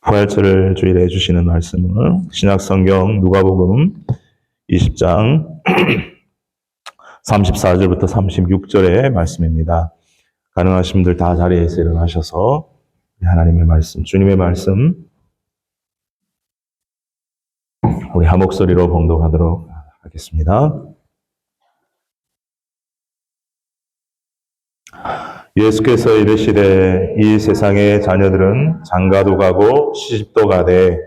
부활절을 주일에 해주시는 말씀은 신약성경 누가복음 20장 34절부터 36절의 말씀입니다. 가능하신 분들 다 자리에서 일어나셔서 하나님의 말씀, 주님의 말씀 우리 한 목소리로 봉독하도록 하겠습니다. 예수께서 이르시되 이 세상의 자녀들은 장가도 가고 시집도 가되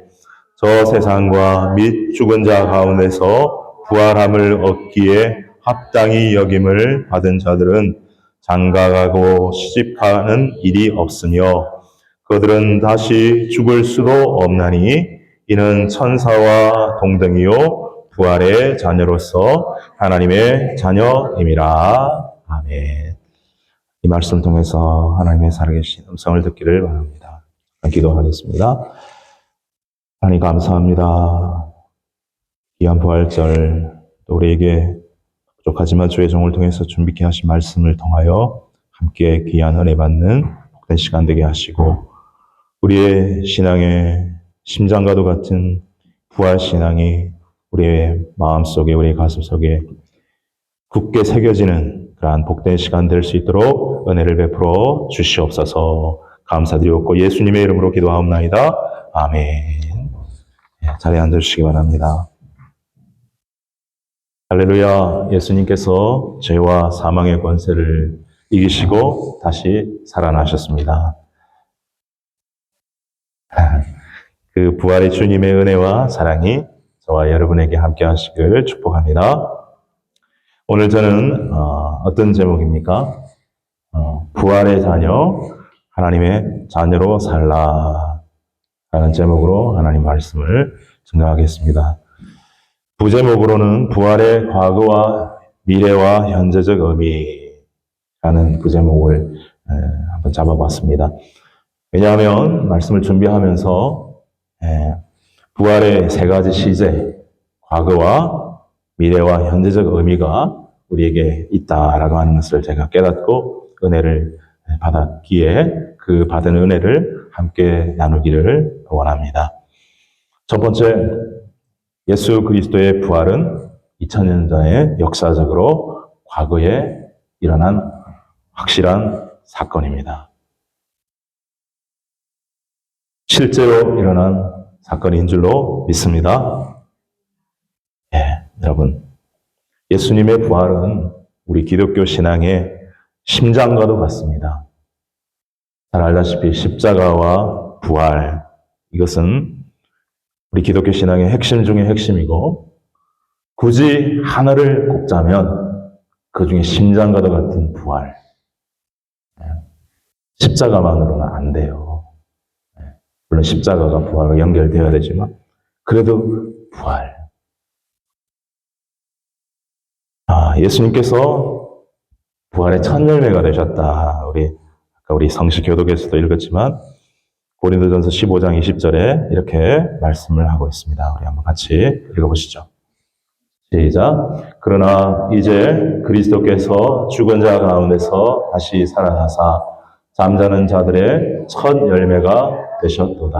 저 세상과 및 죽은 자 가운데서 부활함을 얻기에 합당히 여김을 받은 자들은 장가가고 시집가는 일이 없으며 그들은 다시 죽을 수도 없나니 이는 천사와 동등이요 부활의 자녀로서 하나님의 자녀임이라. 아멘. 이 말씀을 통해서 하나님의 살아계신 음성을 듣기를 바랍니다. 기도하겠습니다. 하나님 감사합니다. 귀한 부활절, 또 우리에게 부족하지만 주의 종을 통해서 준비케 하신 말씀을 통하여 함께 귀한 은혜 받는 복된 시간 되게 하시고 우리의 신앙의 심장과도 같은 부활 신앙이 우리의 마음속에, 우리의 가슴속에 굳게 새겨지는 그러한 복된 시간 될 수 있도록 은혜를 베풀어 주시옵소서. 감사드리옵고 예수님의 이름으로 기도하옵나이다. 아멘. 자리에 앉으시기 바랍니다. 할렐루야. 예수님께서 죄와 사망의 권세를 이기시고 다시 살아나셨습니다. 그 부활의 주님의 은혜와 사랑이 저와 여러분에게 함께 하시길 축복합니다. 오늘 저는 어떤 제목입니까? 부활의 자녀, 하나님의 자녀로 살라 라는 제목으로 하나님 말씀을 증거하겠습니다. 부제목으로는 부활의 과거와 미래와 현재적 의미라는 부제목을 한번 잡아봤습니다. 왜냐하면 말씀을 준비하면서 부활의 세 가지 시제, 과거와 미래와 현재적 의미가 우리에게 있다라고 하는 것을 제가 깨닫고 은혜를 받았기에 그 받은 은혜를 함께 나누기를 원합니다. 첫 번째, 예수 그리스도의 부활은 2000년 전에 역사적으로 과거에 일어난 확실한 사건입니다. 실제로 일어난 사건인 줄로 믿습니다. 여러분, 예수님의 부활은 우리 기독교 신앙의 심장과도 같습니다. 잘 알다시피 십자가와 부활, 이것은 우리 기독교 신앙의 핵심 중의 핵심이고 굳이 하나를 꼽자면 그 중에 심장과도 같은 부활. 십자가만으로는 안 돼요. 물론 십자가가 부활과 연결되어야 되지만 그래도 부활. 예수님께서 부활의 첫 열매가 되셨다. 우리 성식 교독에서도 읽었지만 고린도전서 15장 20절에 이렇게 말씀을 하고 있습니다. 우리 한번 같이 읽어보시죠. 시작. 그러나 이제 그리스도께서 죽은 자 가운데서 다시 살아나사 잠자는 자들의 첫 열매가 되셨도다.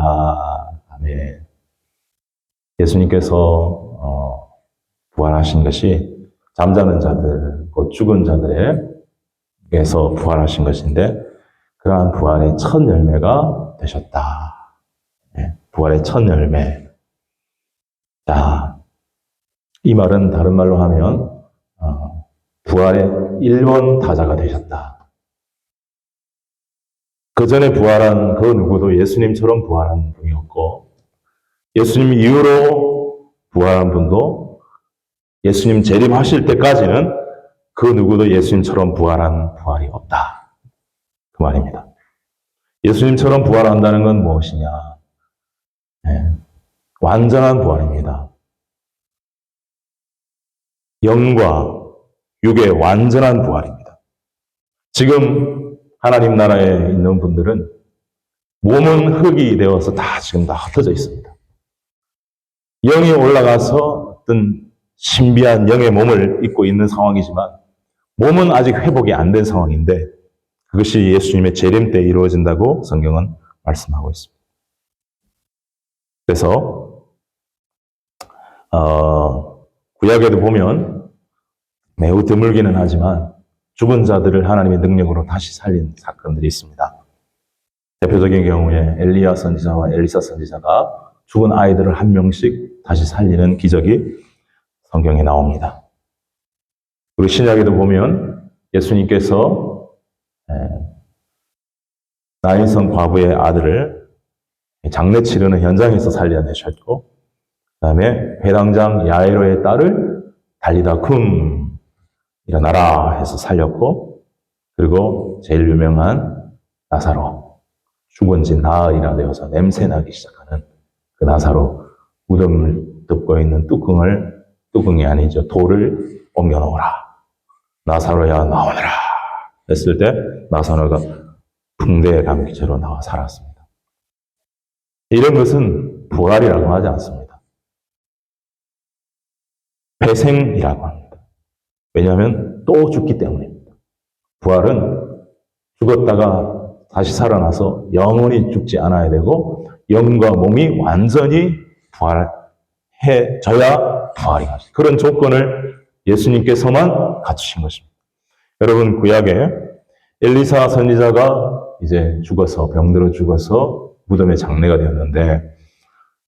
아멘. 예수님께서 부활하신 것이 잠자는 자들, 곧 죽은 자들에게서 부활하신 것인데 그러한 부활의 첫 열매가 되셨다. 부활의 첫 열매. 자, 이 말은 다른 말로 하면 부활의 1번 타자가 되셨다. 그 전에 부활한 그 누구도 예수님처럼 부활한 분이었고 예수님 이후로 부활한 분도 예수님 재림하실 때까지는 그 누구도 예수님처럼 부활한 부활이 없다. 그 말입니다. 예수님처럼 부활한다는 건 무엇이냐? 완전한 부활입니다. 영과 육의 완전한 부활입니다. 지금 하나님 나라에 있는 분들은 몸은 흙이 되어서 지금 다 흩어져 있습니다. 영이 올라가서 어떤 신비한 영의 몸을 입고 있는 상황이지만 몸은 아직 회복이 안 된 상황인데 그것이 예수님의 재림 때 이루어진다고 성경은 말씀하고 있습니다. 그래서 구약에도 보면 매우 드물기는 하지만 죽은 자들을 하나님의 능력으로 다시 살린 사건들이 있습니다. 대표적인 경우에 엘리야 선지자와 엘리사 선지자가 죽은 아이들을 한 명씩 다시 살리는 기적이 성경에 나옵니다. 그리고 신약에도 보면 예수님께서 나인성 과부의 아들을 장례 치르는 현장에서 살려내셨고, 그 다음에 회당장 야이로의 딸을 달리다 쿰 일어나라 해서 살렸고, 그리고 제일 유명한 나사로, 죽은 지 나흘이나 되어서 냄새나기 시작하는 그 나사로, 무덤을 덮고 있는 뚜껑이 아니죠, 돌을 옮겨 놓으라. 나사로야 나오너라 했을 때 나사로가 붕대에 감긴 채로 나와 살았습니다. 이런 것은 부활이라고 하지 않습니다. 회생이라고 합니다. 왜냐하면 또 죽기 때문입니다. 부활은 죽었다가 다시 살아나서 영원히 죽지 않아야 되고 영과 몸이 완전히 부활해져야 부활이 가죠. 그런 조건을 예수님께서만 갖추신 것입니다. 여러분, 구약에 엘리사 선지자가 이제 죽어서, 병들어 죽어서 무덤에 장례가 되었는데,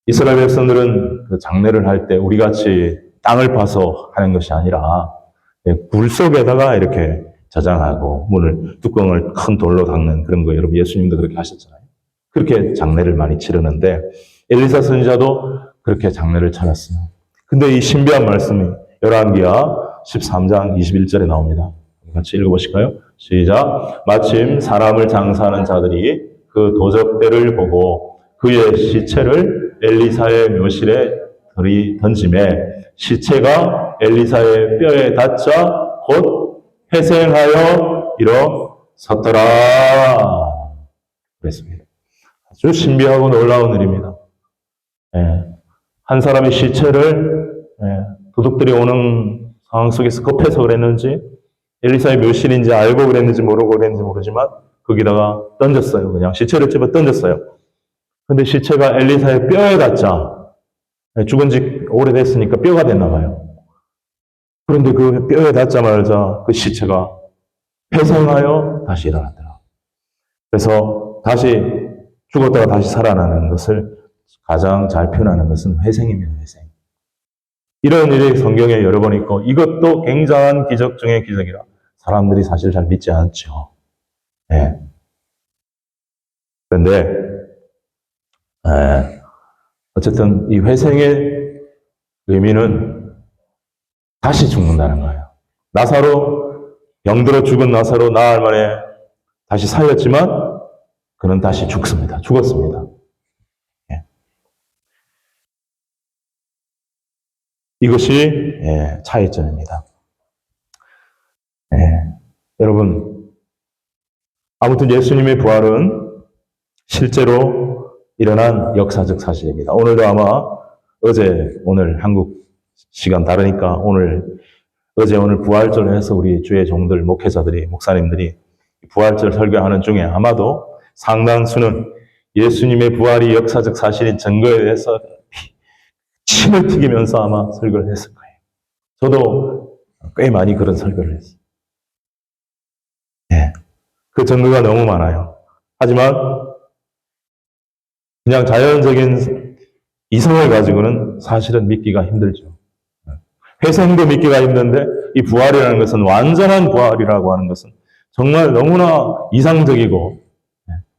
이스라엘 백성들은 그 장례를 할 때 우리 같이 땅을 파서 하는 것이 아니라 굴 속에다가 이렇게 저장하고 뚜껑을 큰 돌로 닦는 그런 거, 여러분 예수님도 그렇게 하셨잖아요. 그렇게 장례를 많이 치르는데 엘리사 선지자도 그렇게 장례를 차렸어요. 근데 이 신비한 말씀이 열왕기하 13장 21절에 나옵니다. 같이 읽어보실까요? 시작. 마침 사람을 장사하는 자들이 그 도적대를 보고 그의 시체를 엘리사의 묘실에 던짐에 시체가 엘리사의 뼈에 닿자 곧 회생하여 일어섰더라. 그랬습니다. 아주 신비하고 놀라운 일입니다. 한 사람의 시체를 도둑들이 오는 상황 속에서 급해서 그랬는지 엘리사의 묘실인지 알고 그랬는지 모르고 그랬는지 모르지만 거기다가 던졌어요. 그냥 시체를 집어 던졌어요. 근데 시체가 엘리사의 뼈에 닿자, 죽은 지 오래됐으니까 뼈가 됐나 봐요. 그런데 그 뼈에 닿자마자 그 시체가 회생하여 다시 일어났더라. 그래서 다시 죽었다가 다시 살아나는 것을 가장 잘 표현하는 것은 회생입니다. 회생. 이런 일이 성경에 여러 번 있고 이것도 굉장한 기적 중의 기적이라 사람들이 사실 잘 믿지 않죠. 네. 그런데 어쨌든 이 회생의 의미는 다시 죽는다는 거예요. 나사로, 병들어 죽은 나사로 나흘 만에 다시 살렸지만 그는 다시 죽습니다. 죽었습니다. 이것이 차이점입니다. 여러분, 아무튼 예수님의 부활은 실제로 일어난 역사적 사실입니다. 오늘도 아마 오늘 한국 시간 다르니까 오늘 부활절을 해서 우리 주의 종들, 목회자들이, 목사님들이 부활절 설교하는 중에 아마도 상당수는 예수님의 부활이 역사적 사실인 증거에 대해서 침을 튀기면서 아마 설교를 했을 거예요. 저도 꽤 많이 그런 설교를 했어요. 그 증거가 너무 많아요. 하지만 그냥 자연적인 이성을 가지고는 사실은 믿기가 힘들죠. 회생도 믿기가 힘든데 이 부활이라는 것은, 완전한 부활이라고 하는 것은 정말 너무나 이상적이고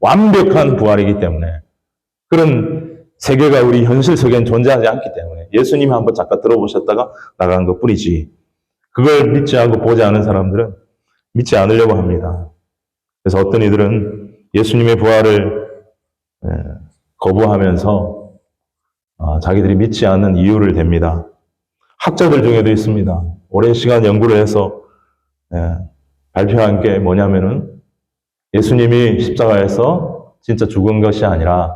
완벽한 부활이기 때문에, 그런 세계가 우리 현실 속에는 존재하지 않기 때문에 예수님이 한번 잠깐 들어보셨다가 나간 것 뿐이지, 그걸 믿지 않고 보지 않은 사람들은 믿지 않으려고 합니다. 그래서 어떤 이들은 예수님의 부활을 거부하면서 자기들이 믿지 않는 이유를 댑니다. 학자들 중에도 있습니다. 오랜 시간 연구를 해서 발표한 게 뭐냐면은, 예수님이 십자가에서 진짜 죽은 것이 아니라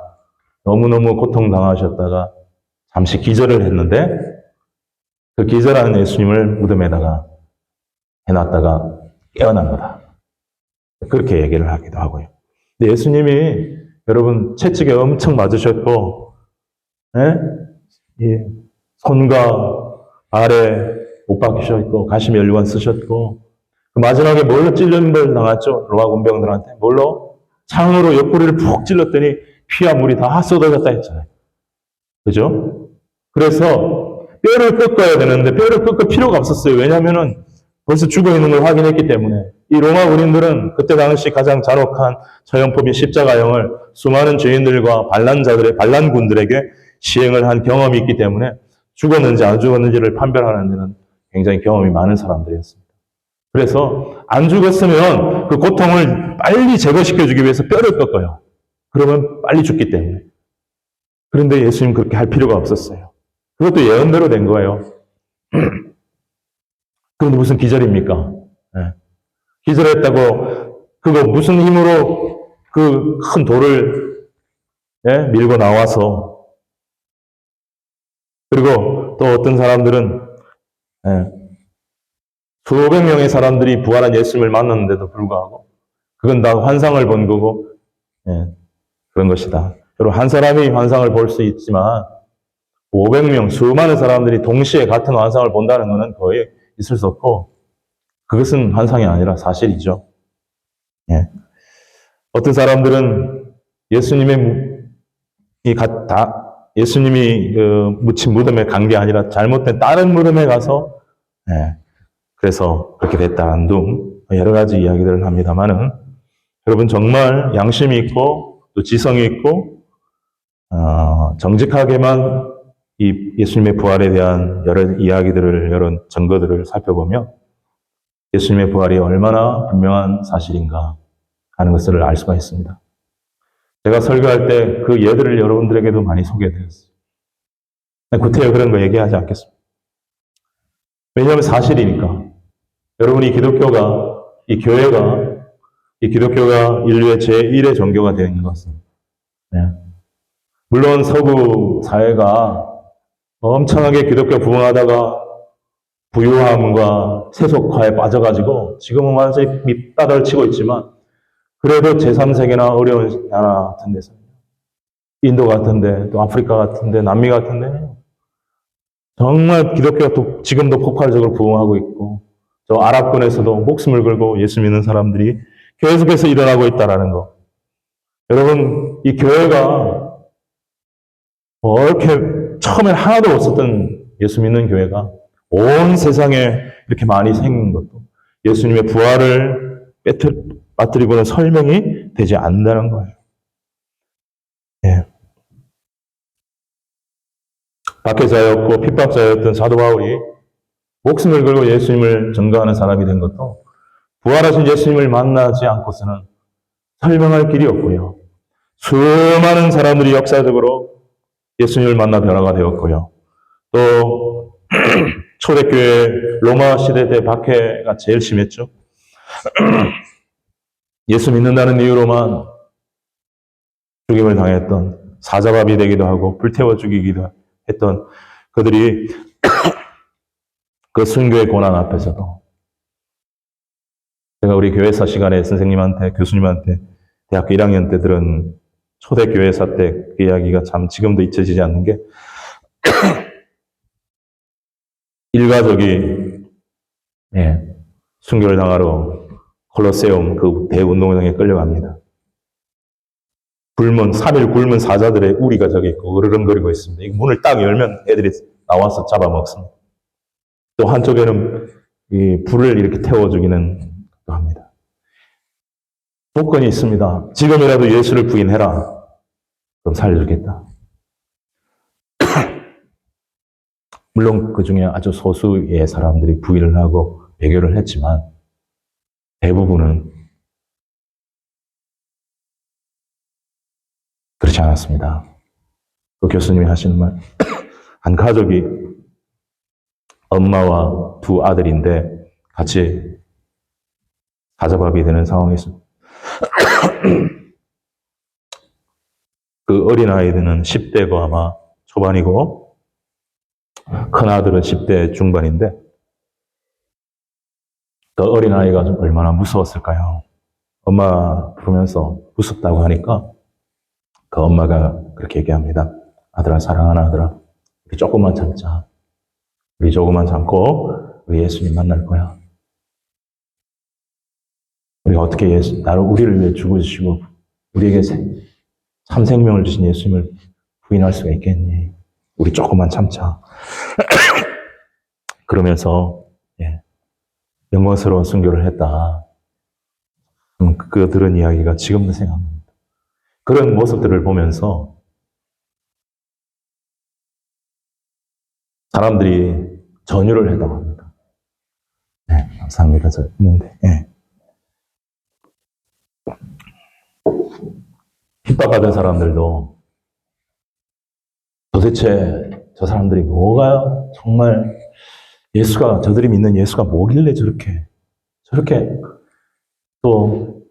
너무너무 고통당하셨다가 잠시 기절을 했는데 그 기절한 예수님을 무덤에다가 해놨다가 깨어난 거다. 그렇게 얘기를 하기도 하고요. 근데 예수님이 여러분 채찍에 엄청 맞으셨고 예? 손과 발에 못 박히셨고, 가시면류관 쓰셨고, 그 마지막에 뭘로 찔림을 당했죠? 로마 군병들한테. 뭘로? 창으로 옆구리를 푹 찔렀더니 피와 물이 다 쏟아졌다 했잖아요. 그죠? 그래서 뼈를 꺾어야 되는데 뼈를 꺾을 필요가 없었어요. 왜냐하면은 벌써 죽어 있는 걸 확인했기 때문에. 이 로마 군인들은 그때 당시 가장 잔혹한 처형법인 십자가형을 수많은 죄인들과 반란군들에게 시행을 한 경험이 있기 때문에 죽었는지 안 죽었는지를 판별하는 데는 굉장히 경험이 많은 사람들이었습니다. 그래서 안 죽었으면 그 고통을 빨리 제거시켜주기 위해서 뼈를 꺾어요. 그러면 빨리 죽기 때문에. 그런데 예수님 그렇게 할 필요가 없었어요. 그것도 예언대로 된 거예요. 그건 무슨 기절입니까? 네. 기절했다고 그거 무슨 힘으로 그 큰 돌을 밀고 나와서 그리고 또 어떤 사람들은 수백 명의 사람들이 부활한 예수님을 만났는데도 불구하고 그건 다 환상을 본 거고 그런 것이다. 여러분 한 사람이 환상을 볼 수 있지만 500명 수많은 사람들이 동시에 같은 환상을 본다는 것은 거의 있을 수 없고 그것은 환상이 아니라 사실이죠. 어떤 사람들은 예수님이 묻힌 무덤에 간 게 아니라 잘못된 다른 무덤에 가서 그래서 그렇게 됐다는 등 여러 가지 이야기들을 합니다만은 여러분 정말 양심이 있고 또 지성이 있고 정직하게만 이 예수님의 부활에 대한 여러 이야기들을 여러 증거들을 살펴보면 예수님의 부활이 얼마나 분명한 사실인가 하는 것을 알 수가 있습니다. 제가 설교할 때 그 예들을 여러분들에게도 많이 소개해드렸어요. 구태여 그런 거 얘기하지 않겠습니다. 왜냐하면 사실이니까. 여러분이 이 기독교가 인류의 제1의 종교가 된 것은 물론 서구 사회가 엄청나게 기독교 부흥하다가 부유함과 세속화에 빠져가지고 지금은 완전히 밑바닥을 치고 있지만 그래도 제3세계나 어려운 나라 같은 데서 인도 같은데 또 아프리카 같은데 남미 같은데 정말 기독교가 또 지금도 폭발적으로 부흥하고 있고 저 아랍권에서도 목숨을 걸고 예수 믿는 사람들이 계속해서 일어나고 있다는 거. 여러분 이 교회가 이렇게 처음엔 하나도 없었던 예수 믿는 교회가 온 세상에 이렇게 많이 생긴 것도 예수님의 부활을 빠뜨리고는 설명이 되지 않는다는 거예요. 박해자였고 핍박자였던 사도 바울이 목숨을 걸고 예수님을 전가하는 사람이 된 것도 부활하신 예수님을 만나지 않고서는 설명할 길이 없고요. 수많은 사람들이 역사적으로 예수님을 만나 변화가 되었고요. 또 초대교회 로마 시대 때 박해가 제일 심했죠. 예수 믿는다는 이유로만 죽임을 당했던 사자밥이 되기도 하고 불태워 죽이기도 했던 그들이 그 순교의 고난 앞에서도 제가 우리 교회사 시간에 선생님한테 교수님한테 대학교 1학년 때 들은 초대교회사 때 그 이야기가 참 지금도 잊혀지지 않는 게 일가족이 순교를 당하러 콜로세움 그 대운동장에 끌려갑니다. 3일 굶은 사자들의 우리가 저기 있고 으르렁거리고 있습니다. 이 문을 딱 열면 애들이 나와서 잡아먹습니다. 또 한쪽에는 이 불을 이렇게 태워 죽이는 것도 합니다. 조건이 있습니다. 지금이라도 예수를 부인해라. 그럼 살려주겠다. 물론 그 중에 아주 소수의 사람들이 부인을 하고 배교를 했지만 대부분은 그렇지 않았습니다. 그 교수님이 하시는 말, 한 가족이 엄마와 두 아들인데 같이 사자밥이 되는 상황이었습니다. 그 어린아이들은 10대고 아마 초반이고 큰 아들은 10대 중반인데 그 어린아이가 좀 얼마나 무서웠을까요? 엄마 부르면서 무섭다고 하니까 그 엄마가 그렇게 얘기합니다. 아들아, 사랑하는 아들아, 우리 조금만 참자. 우리 조금만 참고 우리 예수님 만날 거야. 우리가 어떻게 우리를 위해 죽으시고 우리에게 참 생명을 주신 예수님을 부인할 수가 있겠니? 우리 조금만 참자. 그러면서 영광스러운 순교를 했다. 그 들은 이야기가 지금도 생각납니다. 그런 모습들을 보면서 사람들이 전율을 했다고 합니다. 네, 감사합니다. 저 있는데. 네. 핍박받은 사람들도 도대체 저 사람들이 뭐가 정말 저들이 믿는 예수가 뭐길래 저렇게 또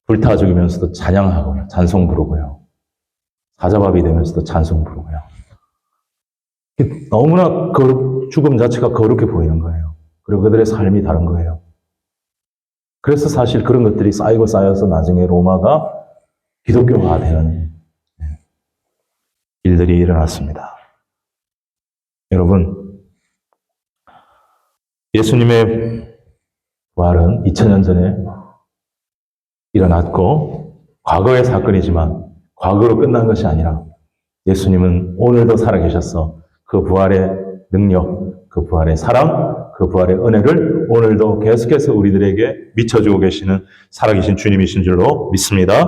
불타 죽이면서도 찬양하고요. 찬송 부르고요. 사자밥이 되면서도 찬송 부르고요. 너무나 죽음 자체가 거룩해 보이는 거예요. 그리고 그들의 삶이 다른 거예요. 그래서 사실 그런 것들이 쌓이고 쌓여서 나중에 로마가 기독교화 되는 일들이 일어났습니다. 여러분, 예수님의 부활은 2000년 전에 일어났고 과거의 사건이지만 과거로 끝난 것이 아니라 예수님은 오늘도 살아계셔서 그 부활의 능력, 그 부활의 사랑, 그 부활의 은혜를 오늘도 계속해서 우리들에게 미쳐주고 계시는 살아계신 주님이신 줄로 믿습니다.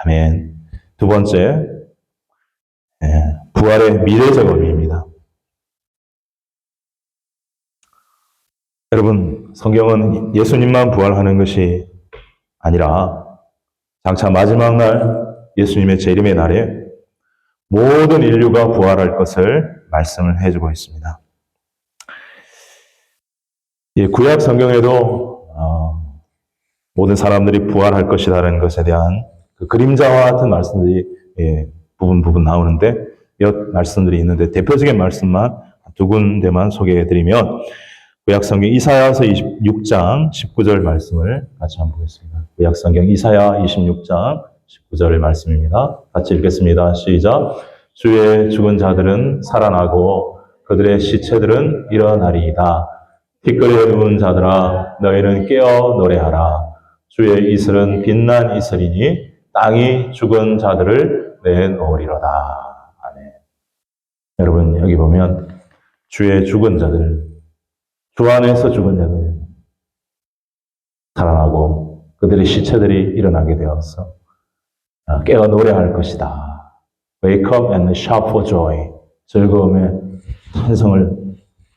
아멘. 두 번째, 부활의 미래적 의미입니다. 여러분, 성경은 예수님만 부활하는 것이 아니라 장차 마지막 날 예수님의 재림의 날에 모든 인류가 부활할 것을 말씀을 해주고 있습니다. 구약 성경에도 모든 사람들이 부활할 것이라는 것에 대한 그 그림자와 같은 말씀들이 부분 나오는데 몇 말씀들이 있는데 대표적인 말씀만 두 군데만 소개해드리면 구약 성경 이사야서 26장 19절 말씀을 같이 한번 보겠습니다. 구약 성경 이사야 26장 19절 말씀입니다. 같이 읽겠습니다. 시작. 주의 죽은 자들은 살아나고 그들의 시체들은 일어나리이다. 티끌에 누운 자들아 너희는 깨어 노래하라. 주의 이슬은 빛난 이슬이니 땅이 죽은 자들을 내놓으리로다. 아멘. 여러분 여기 보면 주의 죽은 자들, 주 안에서 죽은 자들 살아나고 그들의 시체들이 일어나게 되어서 깨어 노래할 것이다. Wake up and shout for joy. 즐거움의 찬성을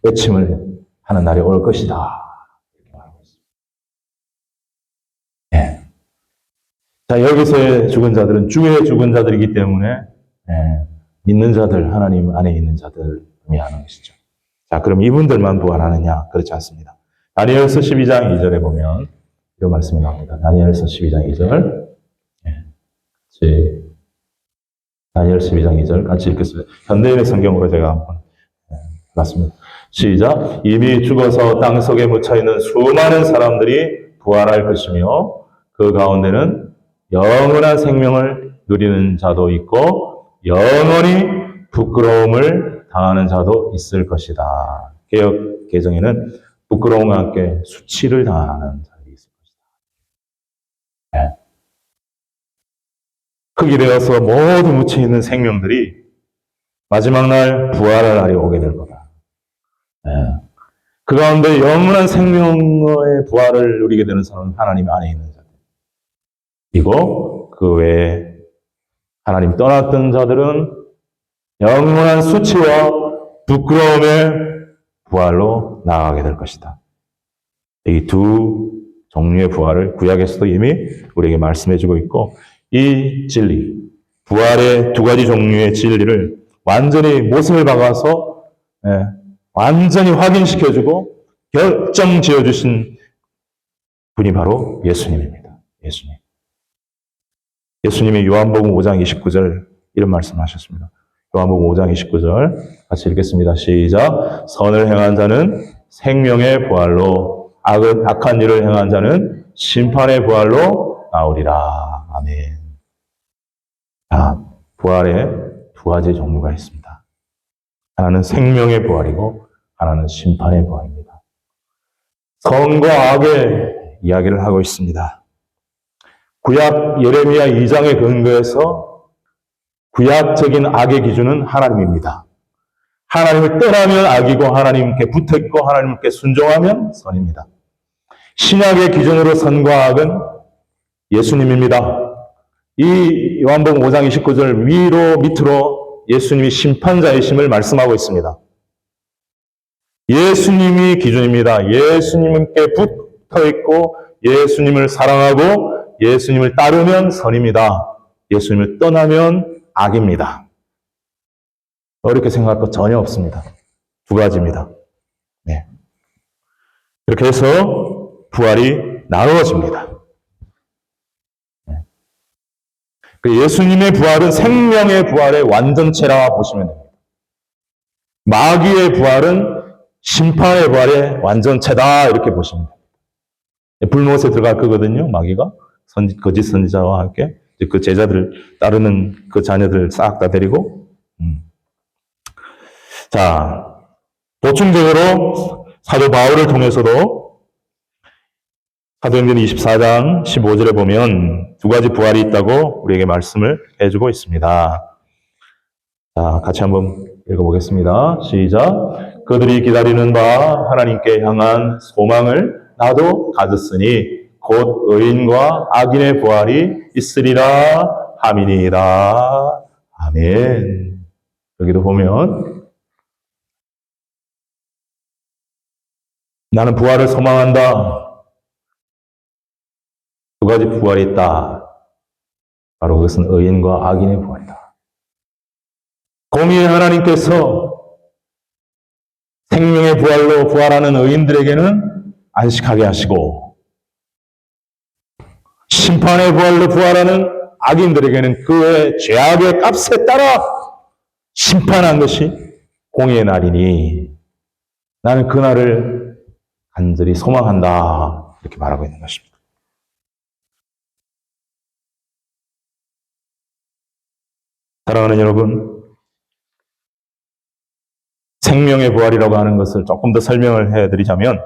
외침을 하는 날이 올 것이다. 이렇게 말하고 있습니다. 네. 자, 여기서의 죽은 자들은 주의 죽은 자들이기 때문에 믿는 자들, 하나님 안에 있는 자들을 의미하는 것이죠. 자, 그럼 이분들만 부활하느냐? 그렇지 않습니다. 다니엘서 12장 2절에 보면 이런 말씀이 나옵니다. 다니엘서 12장 2절. 다니엘 12장 2절 같이 읽겠습니다. 현대인의 성경으로 제가 한번 봤습니다. 시작. 이미 죽어서 땅속에 묻혀있는 수많은 사람들이 부활할 것이며 그 가운데는 영원한 생명을 누리는 자도 있고 영원히 부끄러움을 당하는 자도 있을 것이다. 개역 개정에는 부끄러움과 함께 수치를 당하는 자들이 있을 것이다. 네. 흙이 되어서 모두 묻혀있는 생명들이 마지막 날 부활할 날이 오게 될 거다. 네. 그 가운데 영원한 생명의 부활을 누리게 되는 사람은 하나님 안에 있는 자들이고 그 외에 하나님 떠났던 자들은 영원한 수치와 부끄러움의 부활로 나아가게 될 것이다. 이 두 종류의 부활을 구약에서도 이미 우리에게 말씀해주고 있고 이 진리, 부활의 두 가지 종류의 진리를 완전히 못을 박아서 완전히 확인시켜주고 결정 지어주신 분이 바로 예수님입니다. 예수님이 요한복음 5장 29절 이런 말씀하셨습니다. 요한복음 5장 29절 같이 읽겠습니다. 시작. 선을 행한 자는 생명의 부활로 악한 일을 행한 자는 심판의 부활로 나오리라. 아멘. 부활의 두 두 가지 종류가 있습니다. 하나는 생명의 부활이고 하나는 심판의 부활입니다. 선과 악의 이야기를 하고 있습니다. 구약 예레미야 2장에 근거해서 구약적인 악의 기준은 하나님입니다. 하나님을 떠나면 악이고 하나님께 붙어있고 하나님께 순종하면 선입니다. 신약의 기준으로 선과 악은 예수님입니다. 이 요한복음 5장 29절 위로 밑으로 예수님이 심판자이심을 말씀하고 있습니다. 예수님이 기준입니다. 예수님께 붙어있고 예수님을 사랑하고 예수님을 따르면 선입니다. 예수님을 떠나면 악입니다. 어렵게 생각할 것 전혀 없습니다. 두 가지입니다. 네. 이렇게 해서 부활이 나누어집니다. 예수님의 부활은 생명의 부활의 완전체라 보시면 됩니다. 마귀의 부활은 심판의 부활의 완전체다 이렇게 보시면 됩니다. 불못에 들어갈 거거든요. 마귀가 거짓 선지자와 함께 그 제자들 따르는 그 자녀들 싹 다 데리고 자, 보충적으로 사도 바울을 통해서도 사도행전 24장 15절에 보면 두 가지 부활이 있다고 우리에게 말씀을 해주고 있습니다. 자, 같이 한번 읽어보겠습니다. 시작. 그들이 기다리는 바 하나님께 향한 소망을 나도 가졌으니 곧 의인과 악인의 부활이 있으리라 함이니이다. 아멘. 여기도 보면 나는 부활을 소망한다. 두 가지 부활이 있다. 바로 그것은 의인과 악인의 부활이다. 공의의 하나님께서 생명의 부활로 부활하는 의인들에게는 안식하게 하시고 심판의 부활로 부활하는 악인들에게는 그의 죄악의 값에 따라 심판한 것이 공의의 날이니 나는 그 날을 간절히 소망한다. 이렇게 말하고 있는 것입니다. 사랑하는 여러분, 생명의 부활이라고 하는 것을 조금 더 설명을 해드리자면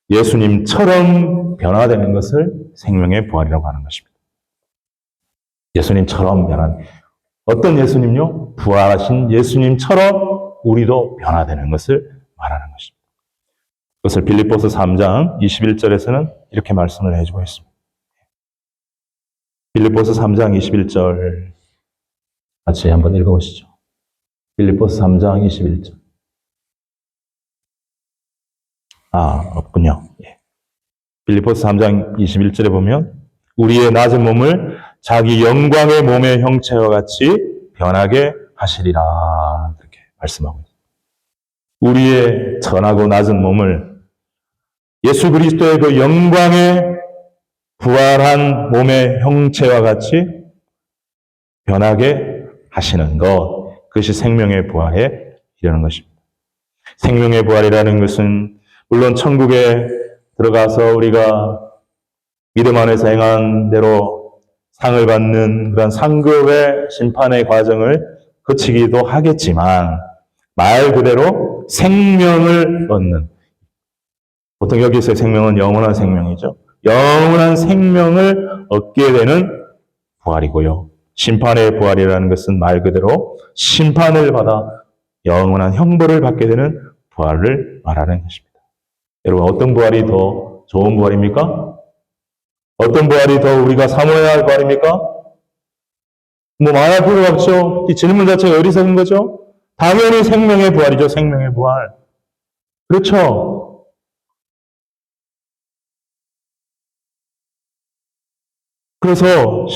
예수님처럼 변화되는 것을 생명의 부활이라고 하는 것입니다. 예수님처럼 변한 어떤 예수님요? 부활하신 예수님처럼 우리도 변화되는 것을 말하는 것입니다. 그것을 빌립보서 3장 21절에서는 이렇게 말씀을 해주고 있습니다. 빌립보서 3장 21절 같이 한번 읽어보시죠. 빌립보서 3장 21절. 없군요. 예. 빌립보서 3장 21절에 보면 우리의 낮은 몸을 자기 영광의 몸의 형체와 같이 변하게 하시리라 이렇게 말씀하고 있습니다. 우리의 천하고 낮은 몸을 예수 그리스도의 그 영광의 부활한 몸의 형체와 같이 변하게 하시는 것, 그것이 생명의 부활에 이르는 것입니다. 생명의 부활이라는 것은 물론 천국에 들어가서 우리가 믿음 안에서 행한 대로 상을 받는 그런 상급의 심판의 과정을 거치기도 하겠지만 말 그대로 생명을 얻는, 보통 여기서의 생명은 영원한 생명이죠. 영원한 생명을 얻게 되는 부활이고요. 심판의 부활이라는 것은 말 그대로 심판을 받아 영원한 형벌을 받게 되는 부활을 말하는 것입니다. 여러분, 어떤 부활이 더 좋은 부활입니까? 어떤 부활이 더 우리가 사모해야 할 부활입니까? 뭐 말할 필요가 없죠. 이 질문 자체가 어리석은 거죠. 당연히 생명의 부활이죠. 생명의 부활. 그렇죠. 그래서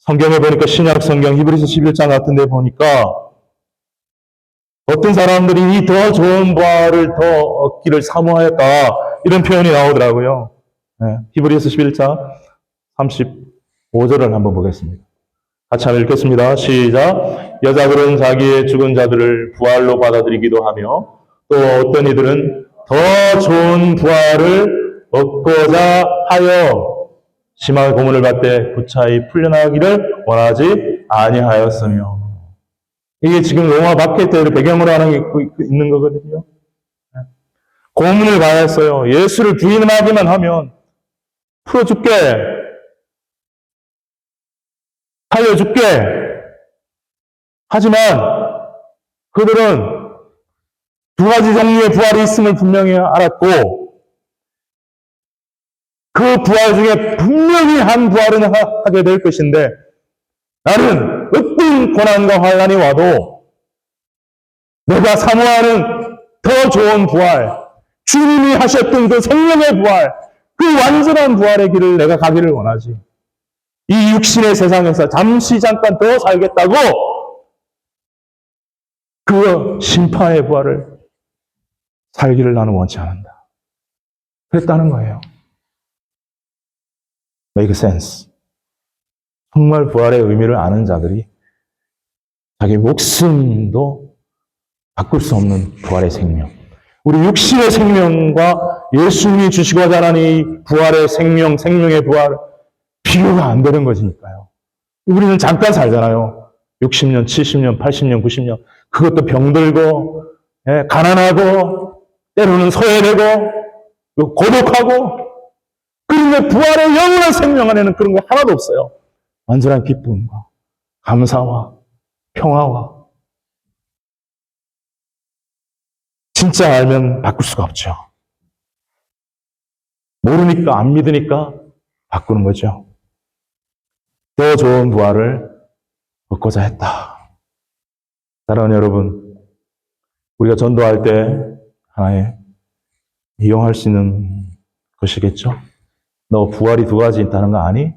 성경에 보니까 신약 성경 히브리서 11장 같은 데 보니까 어떤 사람들이 이 더 좋은 부활을 더 얻기를 사모하였다 이런 표현이 나오더라고요. 네, 히브리서 11장 35절을 한번 보겠습니다. 같이 한번 읽겠습니다. 시작. 여자들은 자기의 죽은 자들을 부활로 받아들이기도 하며 또 어떤 이들은 더 좋은 부활을 얻고자 하여 심한 고문을 받되 구차히 풀려나기를 원하지 아니하였으며. 이게 지금 로마 마켓을 배경으로 하는 있는 거거든요. 고문을 가했어요. 예수를 부인하기만 하면 풀어줄게, 살려줄게. 하지만 그들은 두 가지 종류의 부활이 있음을 분명히 알았고, 그 부활 중에 분명히 한 부활은 하게 될 것인데, 나는 어떤 고난과 환난이 와도 내가 사모하는 더 좋은 부활, 주님이 하셨던 그 생명의 부활, 그 완전한 부활의 길을 내가 가기를 원하지. 이 육신의 세상에서 잠깐 더 살겠다고 그 심판의 부활을 살기를 나는 원치 않는다. 그랬다는 거예요. Make sense. 정말 부활의 의미를 아는 자들이 자기 목숨도 바꿀 수 없는 부활의 생명. 우리 육신의 생명과 예수님이 주시고자 하는 이 부활의 생명, 생명의 부활, 비교가 안 되는 것이니까요. 우리는 잠깐 살잖아요. 60년, 70년, 80년, 90년. 그것도 병들고, 가난하고, 때로는 소외되고, 고독하고, 그런데 부활의 영원한 생명 안에는 그런 게 하나도 없어요. 완전한 기쁨과 감사와 평화와. 진짜 알면 바꿀 수가 없죠. 모르니까, 안 믿으니까 바꾸는 거죠. 더 좋은 부활을 얻고자 했다. 사랑하는 여러분, 우리가 전도할 때 하나의 이용할 수 있는 것이겠죠? 너 부활이 두 가지 있다는 거 아니?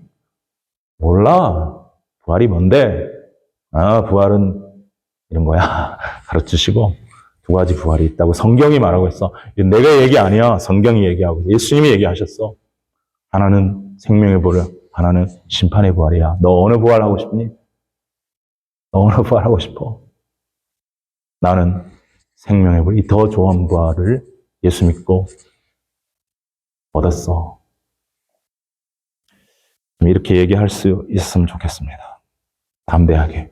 몰라. 부활이 뭔데? 부활은 이런 거야. 가르치시고 두 가지 부활이 있다고 성경이 말하고 있어. 내가 얘기 아니야. 성경이 얘기하고 예수님이 얘기하셨어. 하나는 생명의 부활, 하나는 심판의 부활이야. 너 어느 부활 하고 싶니? 너 어느 부활 하고 싶어? 나는 생명의 부활, 이 더 좋은 부활을 예수 믿고 얻었어. 이렇게 얘기할 수 있었으면 좋겠습니다. 담대하게.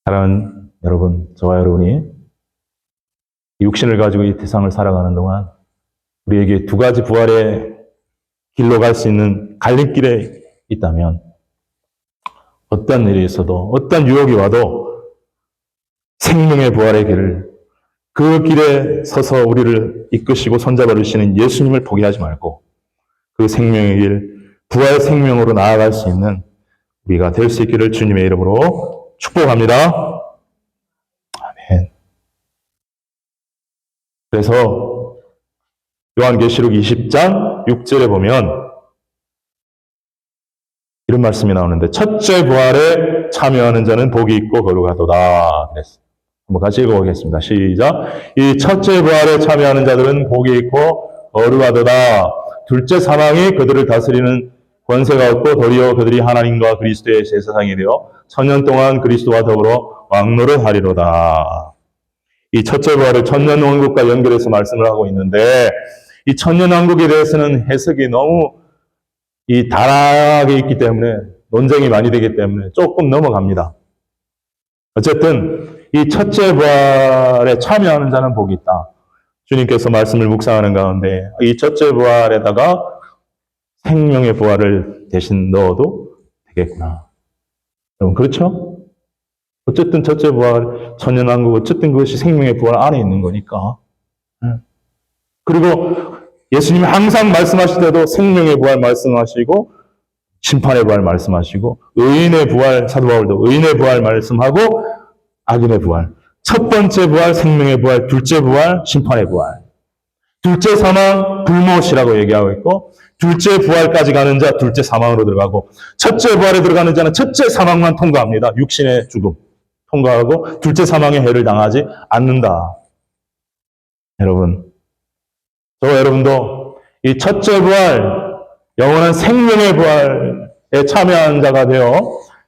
사랑하는 여러분, 저와 여러분이 육신을 가지고 이 세상을 살아가는 동안 우리에게 두 가지 부활의 길로 갈 수 있는 갈림길에 있다면 어떤 일이 있어도 어떤 유혹이 와도 생명의 부활의 길을 그 길에 서서 우리를 이끄시고 손잡아 주시는 예수님을 포기하지 말고 그 생명의 길, 부활 생명으로 나아갈 수 있는 우리가 될 수 있기를 주님의 이름으로 축복합니다. 아멘. 그래서 요한계시록 20장 6절에 보면 이런 말씀이 나오는데 첫째 부활에 참여하는 자는 복이 있고 거룩하도다. 그랬어요. 한번 같이 읽어보겠습니다. 시작. 이 첫째 부활에 참여하는 자들은 복이 있고 거룩하도다. 둘째 사망이 그들을 다스리는 권세가 없고 도리어 그들이 하나님과 그리스도의 제사장이 되어 천년 동안 그리스도와 더불어 왕노를 하리로다. 이 첫째 부활을 천년왕국과 연결해서 말씀을 하고 있는데 이 천년왕국에 대해서는 해석이 너무 다락에 있기 때문에 논쟁이 많이 되기 때문에 조금 넘어갑니다. 어쨌든 이 첫째 부활에 참여하는 자는 복이 있다. 주님께서 말씀을 묵상하는 가운데 이 첫째 부활에다가 생명의 부활을 대신 넣어도 되겠구나. 여러분 그렇죠? 어쨌든 첫째 부활, 천년왕국 어쨌든 그것이 생명의 부활 안에 있는 거니까. 그리고 예수님이 항상 말씀하실 때도 생명의 부활 말씀하시고 심판의 부활 말씀하시고 의인의 부활, 사도 바울도 의인의 부활 말씀하고 악인의 부활. 첫 번째 부활, 생명의 부활, 둘째 부활, 심판의 부활. 둘째 사망, 불못이라고 얘기하고 있고 둘째 부활까지 가는 자, 둘째 사망으로 들어가고 첫째 부활에 들어가는 자는 첫째 사망만 통과합니다. 육신의 죽음 통과하고 둘째 사망의 해를 당하지 않는다. 여러분, 저와 여러분도 이 첫째 부활, 영원한 생명의 부활에 참여한 자가 되어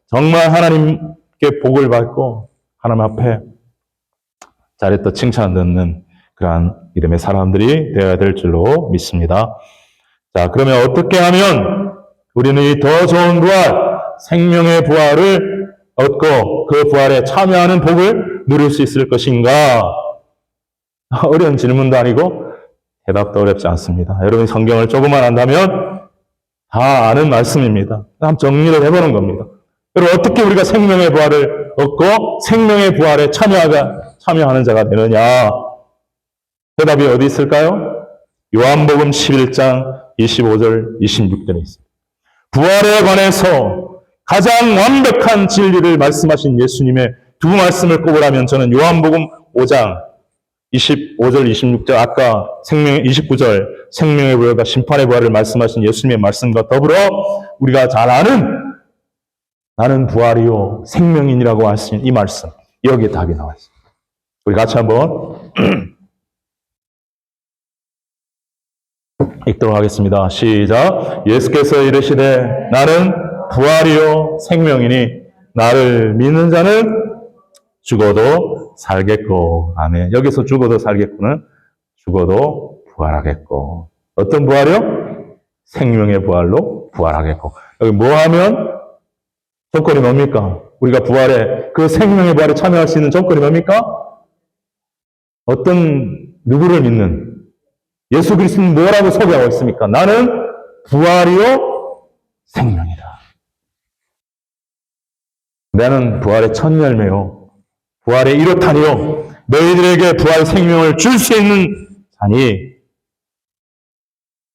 정말 하나님께 복을 받고 하나님 앞에 잘했다 칭찬 듣는 그러한 이름의 사람들이 되어야 될 줄로 믿습니다. 자, 그러면 어떻게 하면 우리는 이 더 좋은 부활, 생명의 부활을 얻고 그 부활에 참여하는 복을 누릴 수 있을 것인가? 어려운 질문도 아니고 대답도 어렵지 않습니다. 여러분이 성경을 조금만 안다면 다 아는 말씀입니다. 한번 정리를 해보는 겁니다. 여러분, 어떻게 우리가 생명의 부활을 얻고 생명의 부활에 참여하는 자가 되느냐? 대답이 어디 있을까요? 요한복음 11장 25절, 26절에 있습니다. 부활에 관해서 가장 완벽한 진리를 말씀하신 예수님의 두 말씀을 꼽으라면 저는 요한복음 5장 25절, 26절, 아까 29절 생명의 부활과 심판의 부활을 말씀하신 예수님의 말씀과 더불어 우리가 잘 아는 나는 부활이요 생명인이라고 하신 이 말씀, 여기에 답이 나와 있습니다. 우리 같이 한번 읽도록 하겠습니다. 시작. 예수께서 이르시되 나는 부활이요 생명이니 나를 믿는 자는 죽어도 살겠고. 아멘. 여기서 죽어도 살겠고는 죽어도 부활하겠고. 어떤 부활이요? 생명의 부활로 부활하겠고. 여기 뭐 하면? 조건이 뭡니까? 우리가 부활에, 그 생명의 부활에 참여할 수 있는 조건이 뭡니까? 누구를 믿는? 예수 그리스도는 뭐라고 소개하고 있습니까? 나는 부활이요 생명이다. 나는 부활의 첫 열매요. 부활의 1호탄이요. 너희들에게 부활 생명을 줄 수 있는 자니.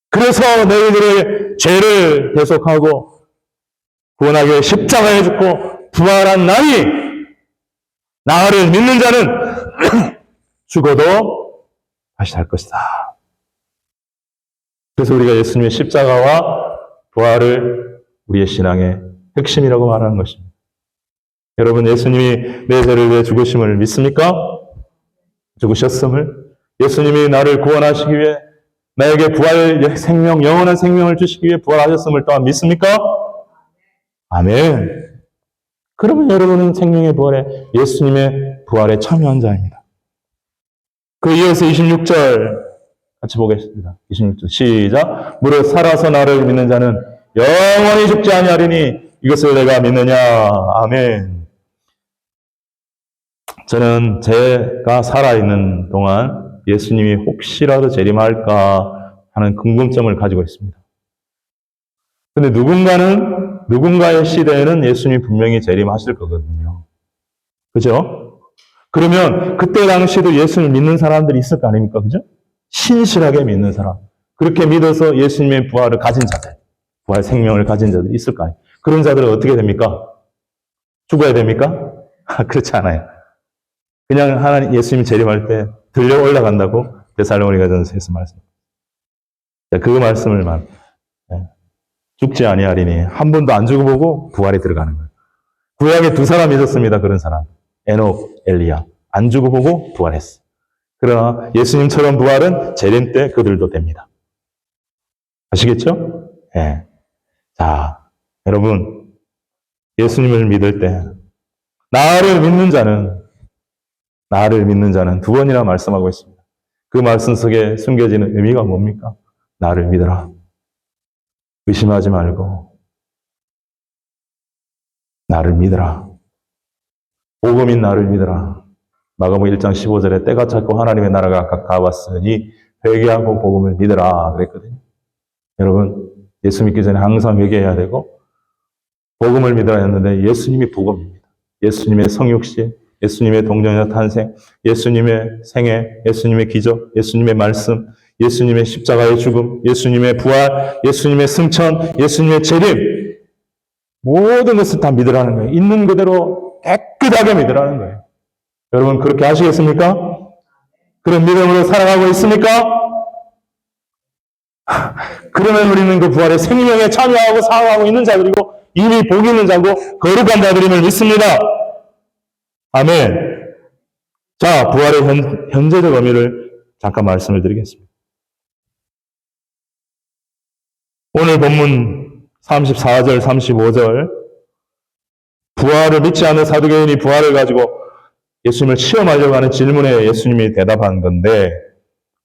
그래서 너희들의 죄를 대속하고 구원하게 십자가에 죽고 부활한 나니 나를 믿는 자는 죽어도 다시 살 것이다. 그래서 우리가 예수님의 십자가와 부활을 우리의 신앙의 핵심이라고 말하는 것입니다. 여러분, 예수님이 내 죄를 위해 죽으심을 믿습니까? 죽으셨음을? 예수님이 나를 구원하시기 위해 나에게 부활 생명, 영원한 생명을 주시기 위해 부활하셨음을 또한 믿습니까? 아멘. 그러면 여러분은 생명의 부활에 예수님의 부활에 참여한 자입니다. 그 이어서 26절 같이 보겠습니다. 26절 시작. 무릇 살아서 나를 믿는 자는 영원히 죽지 아니하리니 이것을 내가 믿느냐. 아멘. 저는 제가 살아있는 동안 예수님이 혹시라도 재림할까 하는 궁금점을 가지고 있습니다. 근데 누군가의 시대에는 예수님이 분명히 재림하실 거거든요. 그죠? 그러면 그때 당시에도 예수를 믿는 사람들이 있을 거 아닙니까? 그죠? 신실하게 믿는 사람. 그렇게 믿어서 예수님의 부활을 가진 자들, 부활 생명을 가진 자들이 있을 거 아니에요. 그런 자들은 어떻게 됩니까? 죽어야 됩니까? 그렇지 않아요. 그냥 하나님 예수님이 재림할 때 들려 올라간다고 데살로니가전서에서 말씀합니다. 그 말씀을 죽지 아니하리니 한 번도 안 죽어보고 부활에 들어가는 거예요. 구약에 두 사람이 있었습니다. 그런 사람. 에녹, 엘리야. 안 죽어보고 부활했어. 그러나 예수님처럼 부활은 재림 때 그들도 됩니다. 아시겠죠? 네. 자, 여러분, 예수님을 믿을 때 나를 믿는 자는 두 번이나 말씀하고 있습니다. 그 말씀 속에 숨겨지는 의미가 뭡니까? 나를 믿어라. 의심하지 말고 나를 믿어라. 복음인 나를 믿어라. 마가복음 1장 15절에 때가 찼고 하나님의 나라가 가까웠으니 회개하고 복음을 믿어라 그랬거든요. 여러분, 예수 믿기 전에 항상 회개해야 되고 복음을 믿어야 했는데 예수님이 복음입니다. 예수님의 성육신, 예수님의 동정녀 탄생, 예수님의 생애, 예수님의 기적, 예수님의 말씀, 예수님의 십자가의 죽음, 예수님의 부활, 예수님의 승천, 예수님의 재림, 모든 것을 다 믿으라는 거예요. 있는 그대로 깨끗하게 믿으라는 거예요. 여러분, 그렇게 하시겠습니까? 그런 믿음으로 살아가고 있습니까? 그러면 우리는 그 부활의 생명에 참여하고 사용하고 있는 자들이고 이미 복 있는 자고 거룩한 자들임을 믿습니다. 아멘. 자, 부활의 현재적 의미를 잠깐 말씀을 드리겠습니다. 오늘 본문 34절, 35절 부활을 믿지 않는 사두개인이 부활을 가지고 예수님을 시험하려고 하는 질문에 예수님이 대답한 건데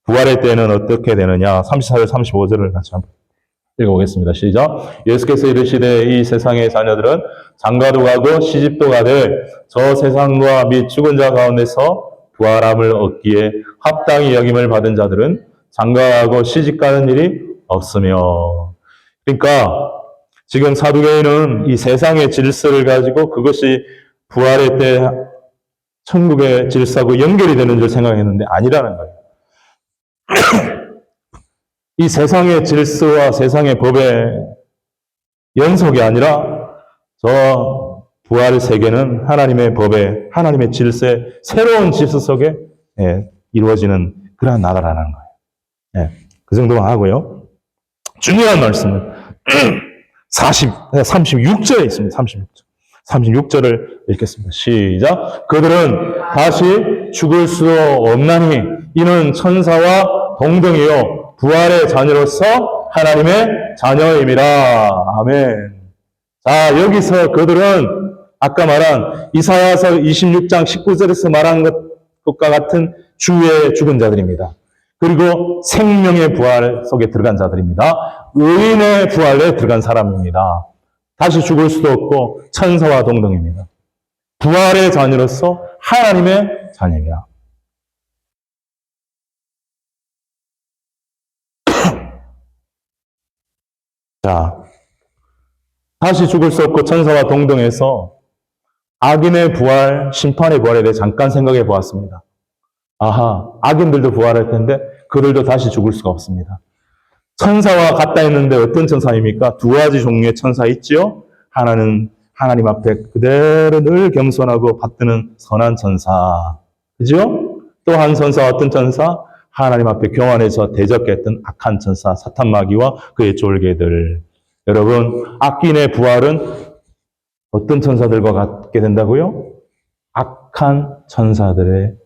부활의 때는 어떻게 되느냐? 34절, 35절을 같이 한번 읽어보겠습니다. 시작. 예수께서 이르시되 이 세상의 자녀들은 장가도 가고 시집도 가되 저 세상과 및 죽은 자 가운데서 부활함을 얻기에 합당히 여김을 받은 자들은 장가가고 시집가는 일이 없으며. 그러니까 지금 사두개인은 이 세상의 질서를 가지고 그것이 부활의 때 천국의 질서하고 연결이 되는 줄 생각했는데 아니라는 거예요. 이 세상의 질서와 세상의 법의 연속이 아니라 저 부활의 세계는 하나님의 법에, 하나님의 질서의 새로운 질서 속에 이루어지는 그러한 나라라는 거예요. 그 정도만 하고요. 중요한 말씀은 36절에 있습니다. 36절을 읽겠습니다. 시작. 그들은 다시 죽을 수 없나니 이는 천사와 동등이요 부활의 자녀로서 하나님의 자녀임이라. 아멘. 자, 여기서 그들은 아까 말한 이사야서 26장 19절에서 말한 것과 같은 주의 죽은 자들입니다. 그리고 생명의 부활 속에 들어간 자들입니다. 의인의 부활에 들어간 사람입니다. 다시 죽을 수도 없고 천사와 동등입니다. 부활의 자녀로서 하나님의 자녀입니다. 자, 다시 죽을 수 없고 천사와 동등해서 악인의 부활, 심판의 부활에 대해 잠깐 생각해 보았습니다. 아하, 악인들도 부활할 텐데 그들도 다시 죽을 수가 없습니다. 천사와 같다 했는데 어떤 천사입니까? 두 가지 종류의 천사 있지요? 하나는 하나님 앞에 그대로 늘 겸손하고 받드는 선한 천사. 그죠? 또 한 천사, 어떤 천사? 하나님 앞에 교만해서 대적했던 악한 천사, 사탄마귀와 그의 졸개들. 여러분, 악인의 부활은 어떤 천사들과 같게 된다고요? 악한 천사들의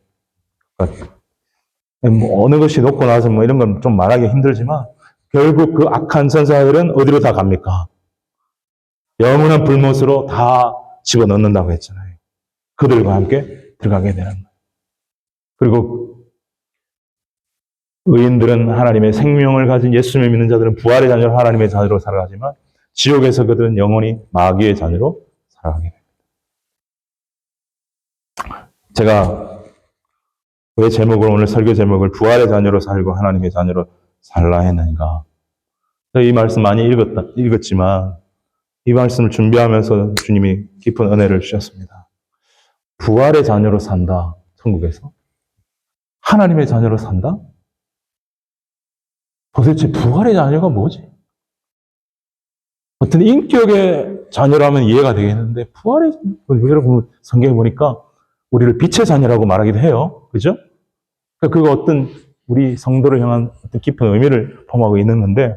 어느 것이 놓고 나서 이런 건 좀 말하기 힘들지만 결국 그 악한 천사들은 어디로 다 갑니까? 영원한 불못으로 다 집어넣는다고 했잖아요. 그들과 함께 들어가게 되는 거예요. 그리고 의인들은 하나님의 생명을 가진 예수님을 믿는 자들은 부활의 자녀로 하나님의 자녀로 살아가지만 지옥에서 그들은 영원히 마귀의 자녀로 살아가게 됩니다. 제가 왜 제목을 오늘 설교 제목을 부활의 자녀로 살고 하나님의 자녀로 살라 했는가? 이 말씀 많이 읽었지만 이 말씀을 준비하면서 주님이 깊은 은혜를 주셨습니다. 부활의 자녀로 산다, 천국에서. 하나님의 자녀로 산다? 도대체 부활의 자녀가 뭐지? 어떤 인격의 자녀라면 이해가 되겠는데 부활의 자녀, 여러분 성경에 보니까 우리를 빛의 자녀라고 말하기도 해요. 그죠? 그거 어떤 우리 성도를 향한 어떤 깊은 의미를 포함하고 있는 건데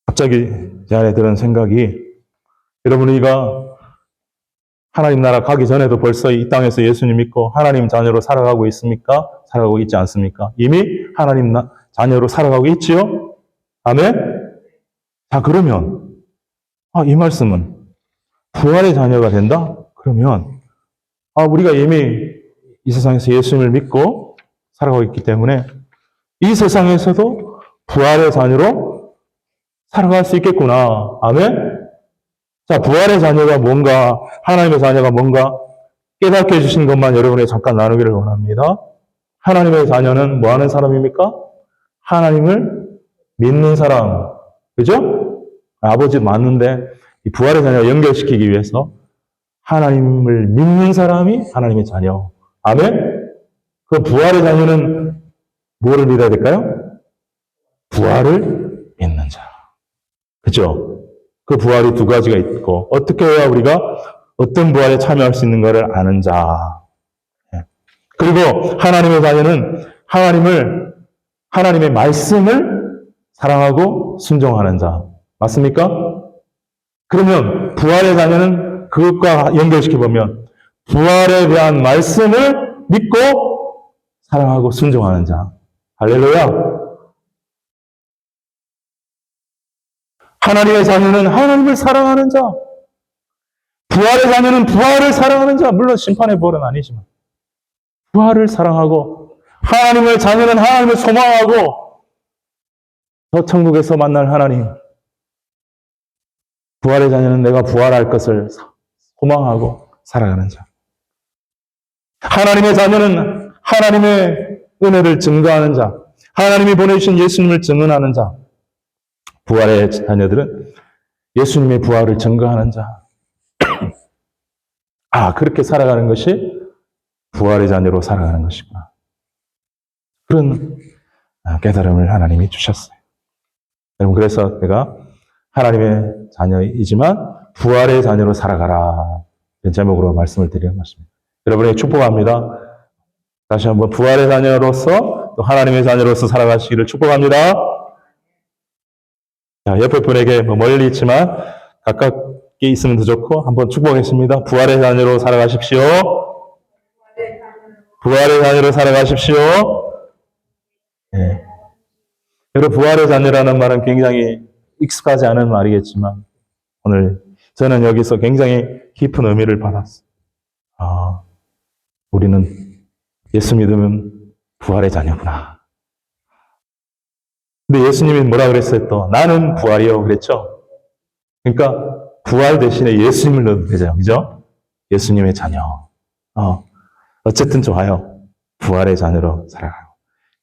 갑자기 제 안에 드는 생각이 여러분 우리가 하나님 나라 가기 전에도 벌써 이 땅에서 예수님 믿고 하나님 자녀로 살아가고 있습니까? 살아가고 있지 않습니까? 이미 하나님 자녀로 살아가고 있지요? 아멘? 자, 그러면 이 말씀은 부활의 자녀가 된다? 그러면 우리가 이미 이 세상에서 예수님을 믿고 살아가고 있기 때문에 이 세상에서도 부활의 자녀로 살아갈 수 있겠구나. 아멘? 자, 부활의 자녀가 뭔가, 하나님의 자녀가 뭔가 깨닫게 해주신 것만 여러분에게 잠깐 나누기를 원합니다. 하나님의 자녀는 뭐 하는 사람입니까? 하나님을 믿는 사람. 그죠? 아버지 맞는데, 이 부활의 자녀를 연결시키기 위해서 하나님을 믿는 사람이 하나님의 자녀. 아멘? 그 부활의 자녀는 뭐를 믿어야 될까요? 부활을 믿는 자. 그죠? 그 부활이 두 가지가 있고 어떻게 해야 우리가 어떤 부활에 참여할 수 있는가를 아는 자. 그리고 하나님의 자녀는 하나님의 말씀을 사랑하고 순종하는 자. 맞습니까? 그러면 부활의 자녀는 그것과 연결시켜보면 부활에 대한 말씀을 믿고 사랑하고 순종하는 자. 할렐루야. 하나님의 자녀는 하나님을 사랑하는 자. 부활의 자녀는 부활을 사랑하는 자. 물론 심판의 부활은 아니지만. 부활을 사랑하고, 하나님의 자녀는 하나님을 소망하고, 저 천국에서 만날 하나님, 부활의 자녀는 내가 부활할 것을 소망하고 살아가는 자. 하나님의 자녀는 하나님의 은혜를 증거하는 자, 하나님이 보내주신 예수님을 증언하는 자. 부활의 자녀들은 예수님의 부활을 증거하는 자. 그렇게 살아가는 것이 부활의 자녀로 살아가는 것이구나. 그런 깨달음을 하나님이 주셨어요. 여러분, 그래서 내가 하나님의 자녀이지만 부활의 자녀로 살아가라. 이런 제목으로 말씀을 드리는 것입니다. 여러분에게 축복합니다. 다시 한번 부활의 자녀로서 또 하나님의 자녀로서 살아가시기를 축복합니다. 자, 옆에 분에게 멀리 있지만 가깝게 있으면 더 좋고 한번 축복하겠습니다. 부활의 자녀로 살아가십시오. 부활의 자녀로 살아가십시오. 네. 여러분, 부활의 자녀라는 말은 굉장히 익숙하지 않은 말이겠지만 오늘 저는 여기서 굉장히 깊은 의미를 받았어요. 우리는 예수 믿으면 부활의 자녀구나. 근데 예수님이 뭐라 그랬어요? 또 나는 부활이요 그랬죠. 그러니까 부활 대신에 예수님을 넣어도 되죠, 그죠? 예수님의 자녀. 어쨌든 좋아요. 부활의 자녀로 살아가고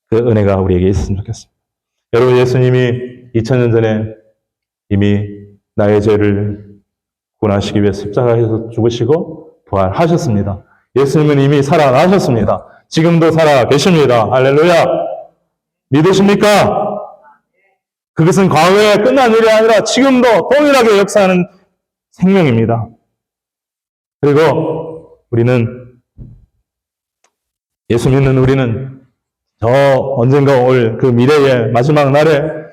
그 은혜가 우리에게 있으면 좋겠습니다. 여러분, 예수님이 2000년 전에 이미 나의 죄를 구원하시기 위해 십자가에서 죽으시고 부활하셨습니다. 예수님은 이미 살아나셨습니다. 지금도 살아 계십니다. 할렐루야. 믿으십니까? 그것은 과거에 끝난 일이 아니라 지금도 동일하게 역사하는 생명입니다. 그리고 우리는 예수 믿는 우리는 저 언젠가 올 그 미래의 마지막 날에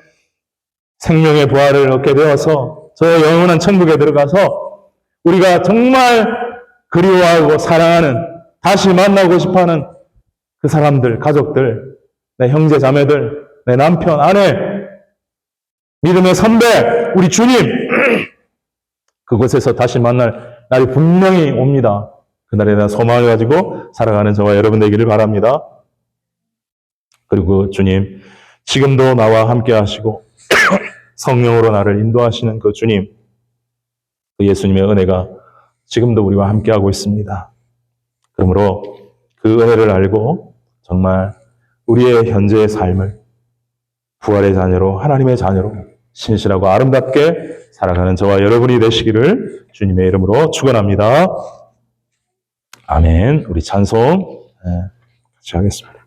생명의 부활을 얻게 되어서 저 영원한 천국에 들어가서 우리가 정말 그리워하고 사랑하는, 다시 만나고 싶어하는 그 사람들, 가족들, 내 형제 자매들, 내 남편, 아내, 믿음의 선배, 우리 주님, 그곳에서 다시 만날 날이 분명히 옵니다. 그날에 대한 소망을 가지고 살아가는 저와 여러분 되기를 바랍니다. 그리고 주님, 지금도 나와 함께 하시고 성령으로 나를 인도하시는 그 주님, 그 예수님의 은혜가 지금도 우리와 함께하고 있습니다. 그러므로 그 은혜를 알고 정말 우리의 현재의 삶을 부활의 자녀로, 하나님의 자녀로 신실하고 아름답게 살아가는 저와 여러분이 되시기를 주님의 이름으로 축원합니다. 아멘. 우리 찬송 같이 하겠습니다.